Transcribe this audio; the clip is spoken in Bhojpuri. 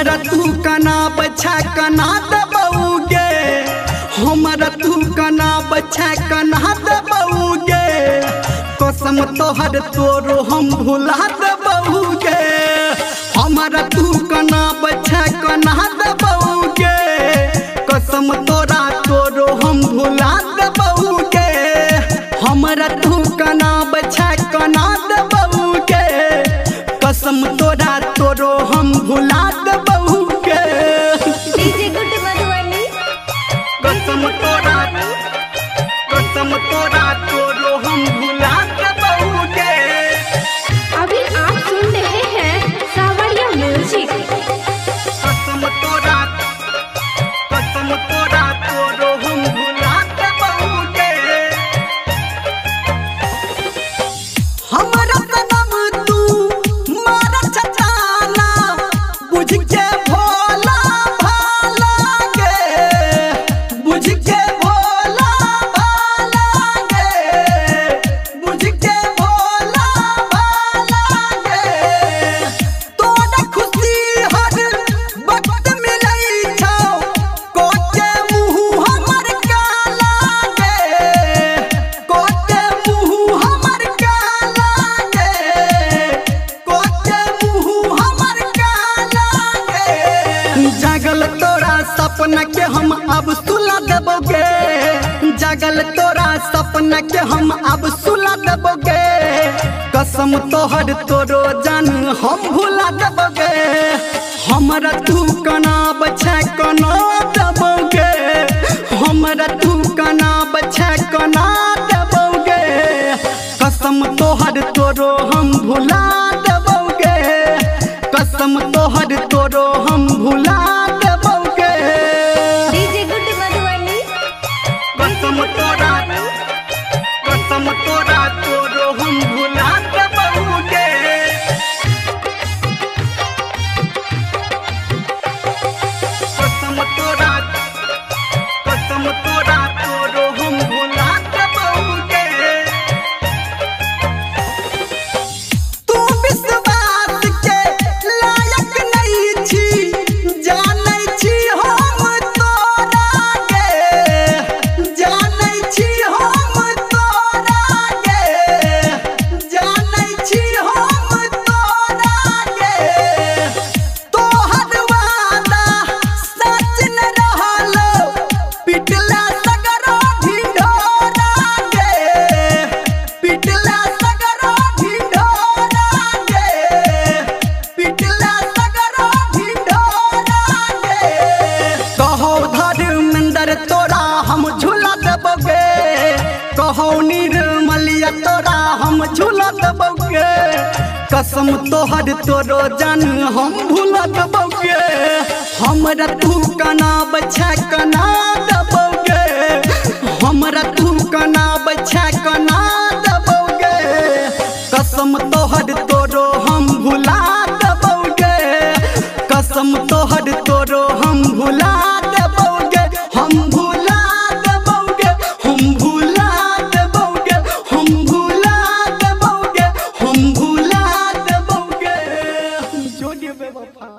हमारा तू कना बच्चा कना दबोगे, हमारा तू कना बच्चा कना दबोगे, कसम तोहर तोरो हम भुला दबोगे। हमारा तू कना बच्चा कना दबोगे, कसम तोरा तोरो हम भुला दबोगे। हमारा तू कना बच्चा कना दबोगे, कसम तोरा तोरो हम भुला दबोगे। डीजे गुड मधुबनी कसम तोरा तोरो हम भुला दबोगे। अभी आप सुन रहे हैं सावरिया म्यूजिक। कसम तोरा तोरो हम भुला दबोगे। हमारा सनम तू मारा चचाला, बुझ के भोला भाला गे, बुझ के भोला भाला गे, बुझ के भोला भाला गे। तोरा खुशी हर वक्त मिलै छौ, कोके मुँह हमर काला गे, कोके मुँह हमर काला गे, कोके मुँह हमर काला गे। जागल तोरा सपना के हम अब सुला देबोगे, जागल तोरा सपना के हम अब सुला देबोगे। कसम तोहर तोरो जान हम भुला देबोगे। हमारा तू कना बच्चा कना दबोगे, हमारा तू कना बच्चा कना दबोगे। कसम तोहर तोरो हम भुला दबोगे, कसम तोहर तोरो हम भुला दबोगे। डीजे गुड मधुबनी कसम तोरा तोरो हम भुला दबोगे। कसम तोरा तोरो हम भुला दबोगे। तू विश्वास के लायक नहीं छी, जानै छी हम तोरा गे, जानै छी हम तोरा गे, जानै छी हम तोरा गे। तोहर वादा सच न रहलो, पिटला सगरो ढिढोरा गे, पिटला सगरो ढिढोरा गे, पिटला सगरो ढिढोरा गे। कहो धर्मेंद्र तोरा हम झूला दबोगे, कहो निर्मलिया तोरा हम झूला दबोगे। कसम तोहर तोरो जान हम भूला दबोगे। हमरा तू कना बच्चा कना दबोगे, हमरा तू कना बच्चा कना दबोगे। कसम तोहर तोरो हम भुला दबोगे, कसम तोहर तोरो हम भुला दबोगे। हम भुला दबोगे, हम भुला दबोगे, हम भुला दबोगे, हम भुला दबोगे। जोड़िए बेवफा।